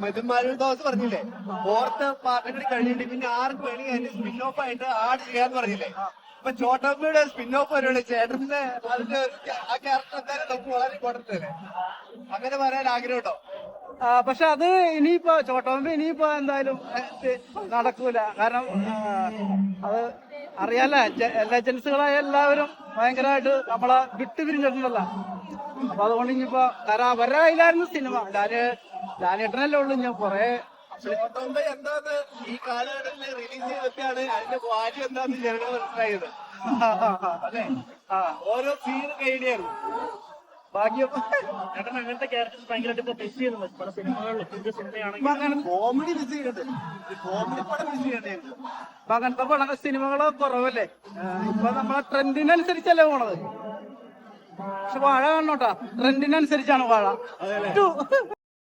മധുമാരുടെ ദിവസം പറഞ്ഞില്ലേ, ഫോർത്ത് പാർട്ടും കൂടി കഴിഞ്ഞിട്ട് പിന്നെ ആർക്ക് വേണി അതിന്റെ സ്പിൻ ഓഫ് ആയിട്ട് ആഡ് ചെയ്യാന്ന് പറഞ്ഞില്ലേ. ഇപ്പൊ ചോട്ടമ്മയുടെ സ്പിൻ ഓഫ് വരുവാണ് ചേട്ടന്റെ. അതിന്റെ ആ ക്യാരക്ടർ എന്തായാലും നമുക്ക് വളരെ ഇമ്പോർട്ടന്റ് അല്ലേ. അങ്ങനെ പറയാൻ ആഗ്രഹമുണ്ടോ? പക്ഷെ അത് ഇനിയിപ്പോ ചോട്ടോമ്പ് ഇനിയിപ്പോ എന്തായാലും നടക്കൂല. കാരണം അത് അറിയാല, ലെജൻസുകളായ എല്ലാവരും ഭയങ്കരമായിട്ട് നമ്മളെ വിട്ടുപിരിഞ്ഞിട്ടുണ്ടല്ലോ. അപ്പൊ അതുകൊണ്ട് ഇനിയിപ്പോ കാരണം അവരുടെ കയ്യിലായിരുന്നു സിനിമ. ലാലേട്ടനല്ലേ ഉള്ളു. ഞാൻ കൊറേ ചോട്ടമ്മ എന്താന്ന് ഈ കാലഘട്ടത്തിൽ റിലീസ് ചെയ്തൊക്കെയാണ് അതിന്റെ വാല്യൂ എന്താന്ന് ജനങ്ങൾ മനസ്സിലായത് അല്ലെ. ഓരോ സീൻ കൈഡിയായിരുന്നു. ഭാഗ്യം. അങ്ങനത്തെ ക്യാരക്ടേഴ്സ് ഭയങ്കരമായിട്ട് ഇപ്പൊ മിസ് ചെയ്യുന്നു പല സിനിമകളിലും. പുതിയ സിനിമയാണെങ്കിൽ കോമഡി മിസ് ചെയ്യുന്നുണ്ട്. കോമഡി പടം മിസ് ചെയ്യണ്ടേ. അപ്പൊ അങ്ങനത്തെ പടങ്ങൾ സിനിമകള് കുറവല്ലേ. ഇപ്പൊ നമ്മളെ ട്രെൻഡിനനുസരിച്ചല്ലേ പോണത്. പക്ഷെ വാഴ കാണണോട്ടാ, ട്രെൻഡിനനുസരിച്ചാണ് വാഴ.